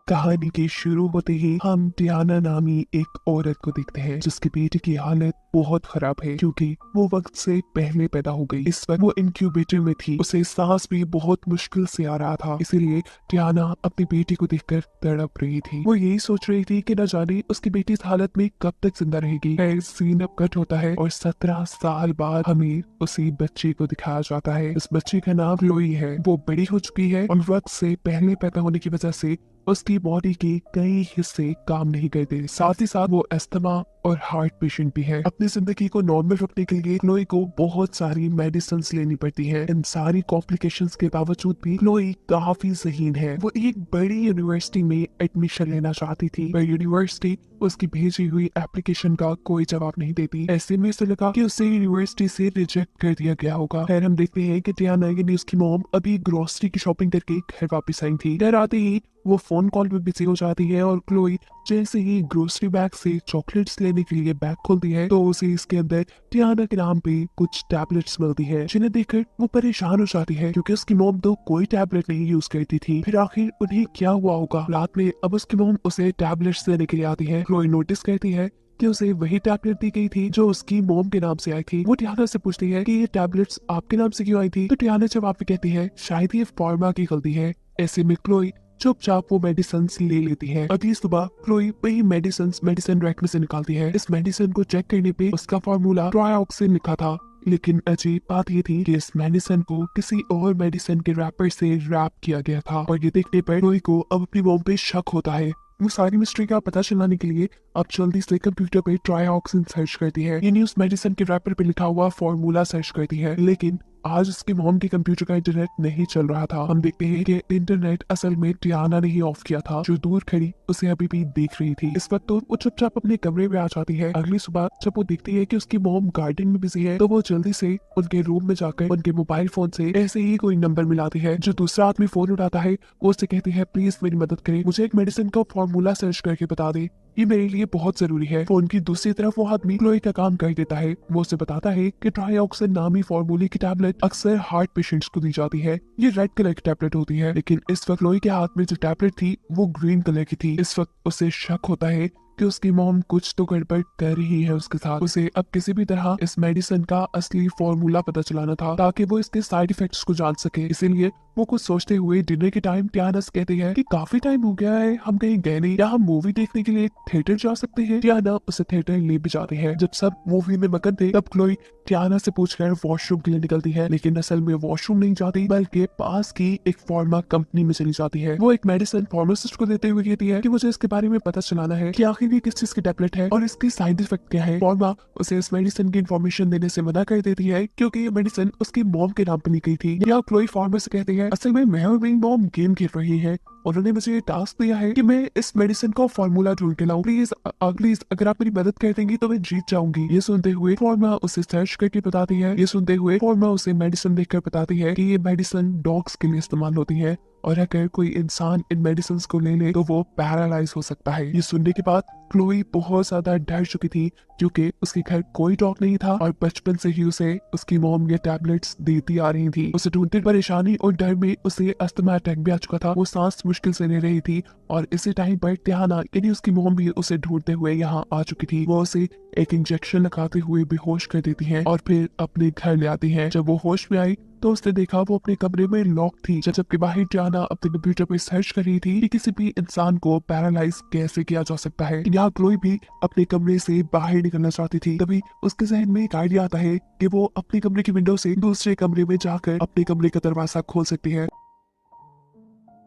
कहानी के शुरू होते ही हम टियाना नामी एक औरत को देखते हैं जिसके बेटे की हालत बहुत खराब है क्योंकि वो वक्त से पहले पैदा हो गई। इस वक्त वो इंक्यूबेटर में थी, उसे सांस भी बहुत मुश्किल से आ रहा था। इसीलिए टियाना अपनी बेटी को देखकर तड़प रही थी। वो यही सोच रही थी कि न जाने उसकी बेटी इस हालत में कब तक जिंदा रहेगी। सीन अब कट होता है और 17 साल बाद हमें उसी बच्चे को दिखाया जाता है। इस बच्चे का नाम क्लोई है। वो बड़ी हो चुकी है और वक्त से पहले पैदा होने की वजह से उसकी बॉडी के कई हिस्से काम नहीं करते। साथ ही साथ वो अस्थमा और हार्ट पेशेंट भी है। अपनी जिंदगी को नॉर्मल रखने के लिए क्लोई को बहुत सारी मेडिसिन लेनी पड़ती है। इन सारी कॉम्प्लिकेशंस के बावजूद भी क्लोई काफी ज़हीन है। वो एक बड़ी यूनिवर्सिटी में एडमिशन लेना चाहती थी पर यूनिवर्सिटी उसकी भेजी हुई एप्लीकेशन का कोई जवाब नहीं देती। ऐसे में उसे लगा कि उसे यूनिवर्सिटी से रिजेक्ट कर दिया गया होगा। फिर हम देखते हैं कि टियाना यानी उसकी मॉम अभी ग्रोसरी की शॉपिंग करके घर वापस आई थी। घर आते ही वो फोन कॉल में बिजी हो जाती है और क्लोई जैसे ही ग्रोसरी बैग से चॉकलेट्स लेने के लिए बैग खोलती है तो उसे इसके अंदर टियाना के नाम पे कुछ टैबलेट्स मिलती है, जिन्हें देखकर वो परेशान हो जाती है क्योंकि उसकी मॉम तो कोई टैबलेट नहीं यूज करती थी। फिर आखिर उन्हें क्या हुआ होगा? रात में अब उसकी मॉम उसे टैबलेट्स देने के लिए आती है। क्लोई नोटिस करती है कि उसे वही टैबलेट दी गई थी जो उसकी मॉम के नाम से आई थी। वो टियाना से पूछती है कि ये टैबलेट्स आपके नाम से क्यों आई थी? तो टियाना जवाब में कहती है शायद ये फार्मा की गलती है। ऐसे में क्लोई चुपचाप वो मेडिसिन ले लेती है। अगली सुबह क्लोई वही मेडिसिन रैक में से निकालती है। इस मेडिसिन को चेक करने पे उसका फार्मूला ट्रायोक्सिन लिखा था, लेकिन अजीब बात ये थी कि इस मेडिसिन को किसी और मेडिसिन के रैपर से रैप किया गया था और ये देखने पर क्लोई को अब अपनी मॉम पे शक होता है। वो सारी मिस्ट्री का पता चलाने के लिए अब जल्दी से कंप्यूटर पे ट्रायोक्सिन सर्च करती है। ये न्यूज मेडिसिन के रैपर पे लिखा हुआ फॉर्मूला सर्च करती है, लेकिन आज उसकी मॉम के कंप्यूटर का इंटरनेट नहीं चल रहा था। हम देखते हैं कि इंटरनेट असल में टियाना ने ही ऑफ किया था, जो दूर खड़ी उसे अभी भी देख रही थी। इस वक्त तो वो चुपचाप अपने कमरे में आ जाती है। अगली सुबह जब वो देखती है कि उसकी मॉम गार्डन में बिजी है तो वो जल्दी से उनके रूम में जाकर उनके मोबाइल फोन से ऐसे ही कोई नंबर मिलाती है। जो दूसरा आदमी फोन उठाता है वो उससे कहती है प्लीज मेरी मदद करें, मुझे एक मेडिसिन का फॉर्मूला सर्च करके बता दे, ये मेरे लिए बहुत जरूरी है। फोन की दूसरी तरफ वो आदमी क्लोई का काम कर देता है। वो उसे बताता है कि ट्रायोक्सिन नामी फॉर्मूले की टैबलेट अक्सर हार्ट पेशेंट्स को दी जाती है। ये रेड कलर की टैबलेट होती है, लेकिन इस वक्त क्लोई के हाथ में जो टैबलेट थी वो ग्रीन कलर की थी। इस वक्त उसे शक होता है कि उसकी मॉम कुछ तो गड़बड़ कर रही है उसके साथ। उसे अब किसी भी तरह इस मेडिसिन का असली फॉर्मूला पता चलाना था ताकि वो इसके साइड इफेक्ट्स को जान सके। इसीलिए वो कुछ सोचते हुए डिनर के टाइम टियाना से कहती है कि काफी टाइम हो गया है, हम कहीं गए नहीं, या हम मूवी देखने के लिए थिएटर जा सकते हैं। टियाना उसे थिएटर ले भी जाती है। जब सब मूवी में मगन थे तब क्लोई टियाना से पूछकर वॉशरूम के लिए निकलती है, लेकिन असल में वॉशरूम नहीं जाती बल्कि पास की एक फार्मा कंपनी में चली जाती है। वो एक मेडिसिन फार्मासिस्ट को देते हुए कहती है कि मुझे इसके बारे में पता चलाना है कि आखिर ये किस चीज की टैबलेट है और इसकी साइड इफेक्ट क्या है। फार्मा उसे इस मेडिसिन की इन्फॉर्मेशन देने से मना कर देती है क्योंकि ये मेडिसिन उसकी मॉम के नाम पर ली गई थी। या क्लोई फार्मा से कहती है असल में मैं और मेरी मॉम गेम खेल रही है, उन्होंने मुझे ये टास्क दिया है कि मैं इस मेडिसिन का फॉर्मूला ढूंढ के लाऊं। प्लीज अगर आप मेरी मदद कर देंगी तो मैं जीत जाऊंगी। ये सुनते हुए फॉर्मा उसे सर्च करके बताती है। ये सुनते हुए फॉर्मा उसे मेडिसिन देखकर बताती है कि ये मेडिसिन डॉग्स के लिए इस्तेमाल होती है और अगर कोई इंसान इन मेडिसिन को ले ले तो वो पैरालाइज हो सकता है। ये सुनने के बाद क्लोई बहुत ज्यादा डर चुकी थी क्योंकि उसके घर कोई डॉग नहीं था और बचपन से ही उसे उसकी मॉम ये टैबलेट्स देती आ रही थी। उसे ढूंढते परेशानी और डर में उसे अस्थमा अटैक भी आ चुका था। वो सांस मुश्किल से ले रही थी और इसी टाइम पर टियाना यानी उसकी मॉम भी उसे ढूंढते हुए यहाँ आ चुकी थी। वो उसे एक इंजेक्शन लगाते हुए बेहोश कर देती है और फिर अपने घर ले आती है। जब वो होश में आई तो उसने देखा वो अपने कमरे में लॉक थी, जबकि बाहर टियाना अपने कंप्यूटर पर सर्च कर रही थी कि किसी भी इंसान को पैरालाइज कैसे किया जा सकता है। यहाँ क्लोई भी अपने कमरे से बाहर निकलना चाहती थी। तभी उसके जहन में एक आइडिया आता है कि वो अपने कमरे की विंडो से दूसरे कमरे में जाकर अपने कमरे का दरवाजा खोल सकती है।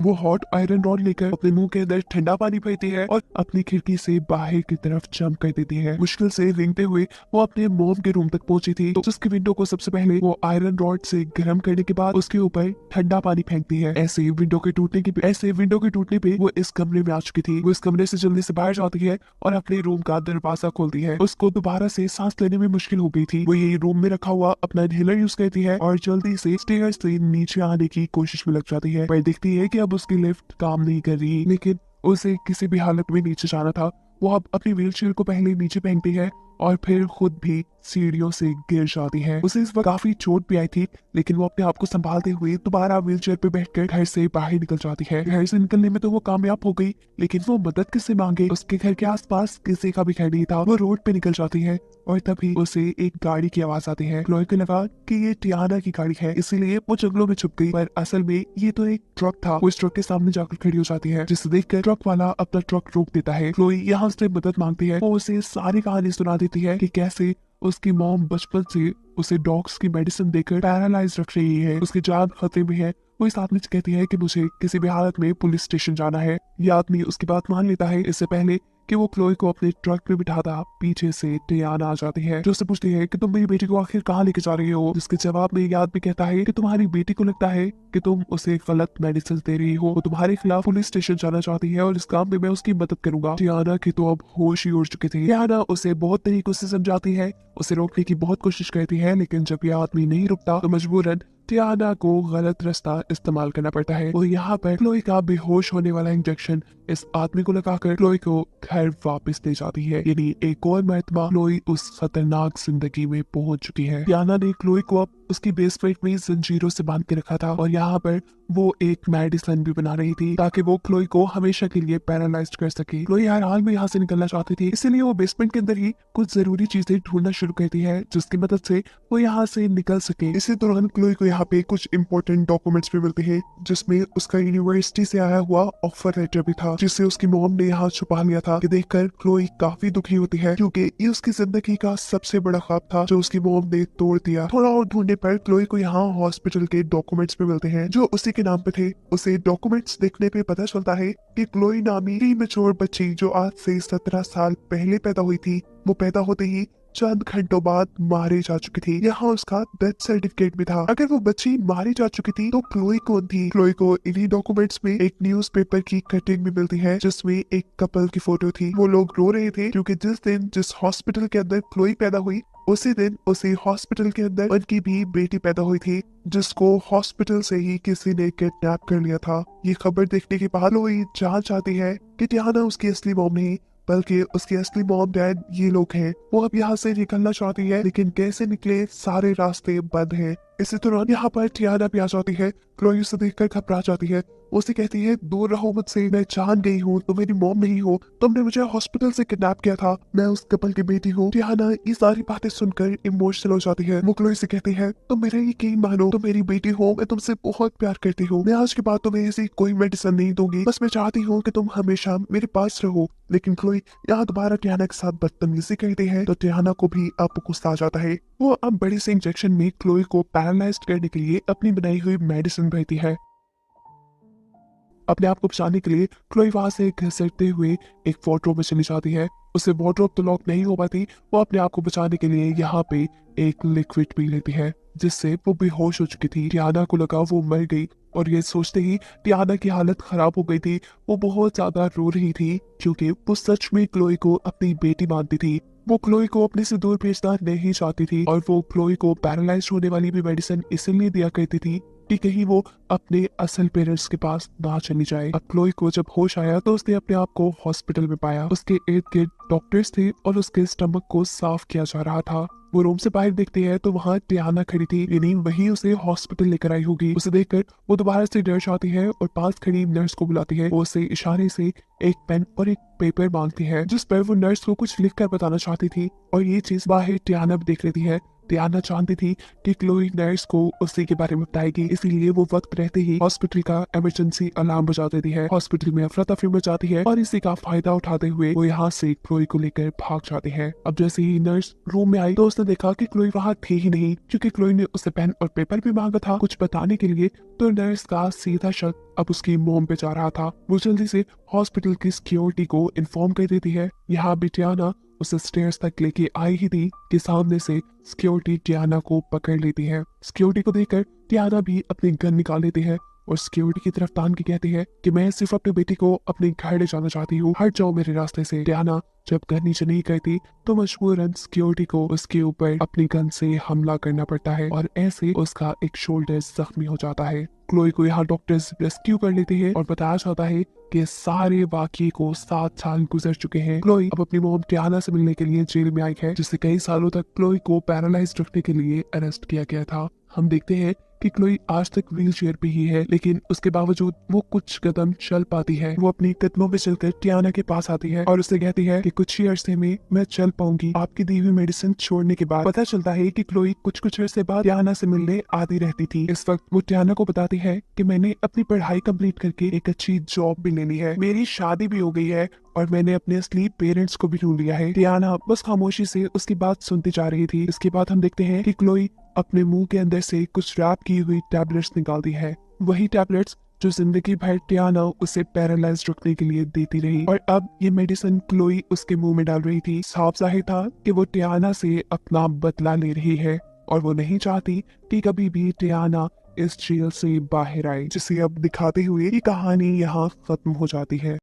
वो हॉट आयरन रॉड लेकर अपने मुंह के अंदर ठंडा पानी भरती है और अपनी खिड़की से बाहर की तरफ जंप कर देती है। मुश्किल से रेंगते हुए वो अपने मॉम के रूम तक पहुंची थी तो जिसकी विंडो को सबसे पहले वो आयरन रॉड से गर्म करने के बाद उसके ऊपर ठंडा पानी फेंकती है। ऐसे विंडो के टूटने पे वो इस कमरे में आ चुकी थी। वो इस कमरे से जल्दी से बाहर जाती है और अपने रूम का दरवाजा खोलती है। उसको दोबारा से सांस लेने में मुश्किल हो गई थी। वो यही रूम में रखा हुआ अपना इनहेलर यूज करती है और जल्दी से स्टेयर्स से नीचे आने की कोशिश में लग जाती है। पर देखती है कि अब उसकी लिफ्ट काम नहीं कर रही, लेकिन उसे किसी भी हालत में नीचे जाना था। वो अब अपनी व्हीलचेयर को पहले नीचे फेंकती है और फिर खुद भी सीढ़ियों से गिर जाती है। उसे इस वक्त काफी चोट भी आई थी, लेकिन वो अपने आप को संभालते हुए दोबारा व्हीलचेयर पे बैठकर घर से बाहर निकल जाती है। घर से निकलने में तो वो कामयाब हो गई, लेकिन वो मदद किससे मांगे? उसके घर के आसपास किसी का भी घर नहीं था। वो रोड पे निकल जाती है और तभी उसे एक गाड़ी की आवाज आती है। क्लोई को लगा कि ये टियाना की गाड़ी है, इसीलिए वो जंगलों में छुप गई, पर असल में ये तो एक ट्रक था। वो इस ट्रक के सामने जाकर खड़ी हो जाती है, जिसे देखकर ट्रक वाला अपना ट्रक रोक देता है। क्लोई यहाँ उससे मदद मांगती है। वो उसे सारी कहानी सुना देती है कि कैसे उसकी मॉम बचपन से उसे डॉग्स की मेडिसिन देकर पैरालाइज रख रही है, उसकी जान खतरे में है। वो इस आदमी से कहती है कि मुझे किसी भी हालत में पुलिस स्टेशन जाना है। ये आदमी उसकी बात मान लेता है। इससे पहले कि वो क्लोई को अपने ट्रक में बिठाता, पीछे से टियाना आ जाती है, जो उससे पूछती है कि तुम मेरी बेटी को आखिर कहाँ लेके जा रही हो? जिसके जवाब में ये आदमी कहता है कि तुम्हारी बेटी को लगता है कि तुम उसे गलत मेडिसिन दे रही हो, वो तुम्हारे खिलाफ पुलिस स्टेशन जाना चाहती है और इस काम में मैं उसकी मदद करूंगा। टियाना की तो अब होश ही उड़ चुके थे। टियाना उसे बहुत तरीकों से समझाती है, उसे रोकने की बहुत कोशिश करती है, लेकिन जब ये आदमी नहीं रुकता तो मजबूरन टियाना को गलत रास्ता इस्तेमाल करना पड़ता है। वो यहाँ पर क्लोई का बेहोश होने वाला इंजेक्शन इस आदमी को लगाकर क्लोई को घर वापस ले जाती है। यानी एक और मरतबा क्लोई उस खतरनाक जिंदगी में पहुंच चुकी है। टियाना ने क्लोई को अब उसकी बेसमेंट में जंजीरों से बांध के रखा था और यहाँ पर वो एक मेडिसिन भी बना रही थी ताकि वो क्लोई को हमेशा के लिए पैरालाइज्ड कर सके। क्लोई हर हाल में यहाँ से निकलना चाहती थी, इसीलिए वो बेसमेंट के अंदर ही कुछ जरूरी चीजें ढूंढना शुरू करती है, जिसकी मदद से वो यहाँ से निकल सके। इसी दौरान क्लोई को यहाँ पे कुछ इंपॉर्टेंट डॉक्यूमेंट्स भी मिलते हैं, जिसमें उसका यूनिवर्सिटी से आया हुआ ऑफर लेटर भी था, जिसे उसकी मॉम ने यहाँ छुपा लिया था। कि देखकर क्लोई काफी दुखी होती है, क्योंकि ये उसकी जिंदगी का सबसे बड़ा ख्वाब था जो उसकी मॉम ने तोड़ दिया। थोड़ा और ढूंढने पर क्लोई को यहाँ हॉस्पिटल के डॉक्यूमेंट्स भी मिलते हैं, जो उसी के नाम पे थे। उसे डॉक्यूमेंट्स देखने पे पता चलता है कि क्लोई नामी प्रीमेच्योर बच्ची जो आज से 17 साल पहले पैदा हुई थी, वो पैदा होते ही चंद घंटों बाद मारी जा चुकी थी। यहाँ उसका डेथ सर्टिफिकेट भी था। अगर वो बच्ची मारी जा चुकी थी तो क्लोई कौन थी? क्लोई को इन्हीं डॉक्यूमेंट्स में एक न्यूज़पेपर की कटिंग भी मिलती है, जिसमें एक कपल की फोटो थी। वो लोग रो रहे थे क्योंकि जिस हॉस्पिटल के अंदर क्लोई पैदा हुई, उसी दिन उसी हॉस्पिटल के अंदर उनकी भी बेटी पैदा हुई थी, जिसको हॉस्पिटल से ही किसी ने किडनैप कर लिया था। ये खबर देखने के बाद क्लोई जान चाहती है कि टियाना उसकी असली मॉम नहीं, बल्कि उसकी असली मॉम डैड ये लोग हैं। वो अब यहाँ से निकलना चाहती है, लेकिन कैसे निकले? सारे रास्ते बंद हैं। इसी दौरान यहाँ पर टियाना भी आ जाती है। क्लोई उसे देखकर घबरा जाती है। उसे कहती है, दूर रहो मुझसे, मैं जान गई हूँ तुम मेरी मॉम नहीं हो, तुमने मुझे हॉस्पिटल से किडनैप किया था, मैं उस कपल की बेटी हूँ। टियाना ये सारी बातें सुनकर इमोशनल हो जाती है। वो क्लोई से कहती है, तुम मेरा यकीन मानो, तुम मेरी बेटी हो, मैं तुमसे बहुत प्यार करती हूँ, मैं आज के बाद तुम्हें ऐसी कोई मेडिसिन नहीं दूंगी, बस मैं चाहती हूँ कि तुम हमेशा मेरे पास रहो। लेकिन क्लोई यहाँ दोबारा टियाना के साथ बदतमीजी करती है, तो टियाना को भी अब गुस्सा आ जाता है। वो अब बड़े से इंजेक्शन में क्लोई को पैरालाइज्ड करने के लिए अपनी बनाई हुई मेडिसिन भरती है। अपने आप को बचाने के लिए क्लोई वहां से घसरते हुए एक वार्डरोब में चली जाती है। उसे वार्डरोब तो लॉक नहीं हो पाती। वो अपने आप को बचाने के लिए यहाँ पे एक लिक्विड पी लेती है, जिससे वो बेहोश हो चुकी थी। टियाना को लगा वो मर गई और ये सोचते ही टियाना की हालत खराब हो गई थी। वो बहुत ज्यादा रो रही थी, क्योंकि वो सच में क्लोई को अपनी बेटी मानती थी। वो क्लोई को अपने से दूर भेजना नहीं चाहती थी और वो क्लोई को पैरालाइज होने वाली भी मेडिसिन इसलिए दिया करती थी कि कहीं वो अपने असल पेरेंट्स के पास ना चली जाए। अब क्लोई को जब होश आया तो उसने अपने आप को हॉस्पिटल में पाया। उसके इर्द गिर्द डॉक्टर्स थे और उसके स्टमक को साफ किया जा रहा था। वो रूम से बाहर देखती है तो वहाँ टियाना खड़ी थी, यानी वही उसे हॉस्पिटल लेकर आई होगी। उसे देखकर वो दोबारा से डर जाती है और पास खड़ी नर्स को बुलाती है। वो उसे इशारे से एक पेन और एक पेपर मांगती है, जिस पर वो नर्स को कुछ लिखकर बताना चाहती थी, और ये चीज बाहर टियाना भी देख लेती है। टियाना जानती थी कि क्लोई नर्स को उसी के बारे में बताएगी, इसीलिए वो वक्त रहते ही हॉस्पिटल का इमरजेंसी अलार्म बजा देती है। हॉस्पिटल में अफरा तफरी मच जाती है और इसी का फायदा उठाते हुए वो यहाँ से क्लोई को लेकर भाग जाती है। अब जैसे ही नर्स रूम में आई तो उसने देखा कि क्लोई वहाँ थी ही नहीं, क्योंकि क्लोई ने उससे पेन और पेपर भी मांगा था कुछ बताने के लिए। तो नर्स का सीधा शक अब उसकी मोम पे जा रहा था। वो जल्दी से हॉस्पिटल की सिक्योरिटी को इन्फॉर्म कर देती है। यहाँ भी टियाना उसे स्टेयर्स तक लेके आई ही थी कि सामने से सिक्योरिटी टियाना को पकड़ लेती है। सिक्योरिटी को देखकर टियाना भी अपनी गन निकाल लेती है और सिक्योरिटी की तरफ तान के कहती है कि मैं सिर्फ अपने बेटी को अपने घर ले जाना चाहती हूँ, हट जाओ मेरे रास्ते से। टियाना जब घर नीचे नहीं करती तो मजबूरन सिक्योरिटी को उसके ऊपर अपनी गन से हमला करना पड़ता है और ऐसे उसका एक शोल्डर जख्मी हो जाता है। क्लोई को यहाँ डॉक्टर्स रेस्क्यू कर लेते हैं और बताया जाता है कि सारे वाकये को 7 साल गुजर चुके हैं। क्लोई अब अपनी मॉम टियाना से मिलने के लिए जेल में आई है, जिससे कई सालों तक क्लोई को पैरालाइज रखने के लिए अरेस्ट किया गया था। हम देखते हैं कि क्लोई आज तक व्हील चेयर पे ही है, लेकिन उसके बावजूद वो कुछ कदम चल पाती है। वो अपनी कदमों पे चलकर टियाना के पास आती है और उससे कहती है कि कुछ ही अरसे में मैं चल पाऊंगी। आपकी दी हुई मेडिसिन छोड़ने के बाद पता चलता है कि क्लोई कुछ अरसे बाद टियाना से मिलने आती रहती थी। इस वक्त वो टियाना को बताती है कि मैंने अपनी पढ़ाई कंप्लीट करके एक अच्छी जॉब भी ले ली है, मेरी शादी भी हो गई है और मैंने अपने असली पेरेंट्स को भी ढूंढ लिया है। टियाना बस खामोशी से उसकी बात सुनती जा रही थी। इसके बाद हम देखते हैं कि क्लोई अपने मुंह के अंदर से कुछ रैप की हुई टैबलेट्स निकालती है, वही टैबलेट्स जो जिंदगी भर टियाना उसे पैरालाइज रखने के लिए देती रही। और अब ये मेडिसिन क्लोई उसके मुंह में डाल रही थी। साफ जाहिर था कि वो टियाना से अपना बदला ले रही है और वो नहीं चाहती कि कभी भी टियाना इस जेल से बाहर आए, जिसे अब दिखाते हुए ये कहानी यहाँ खत्म हो जाती है।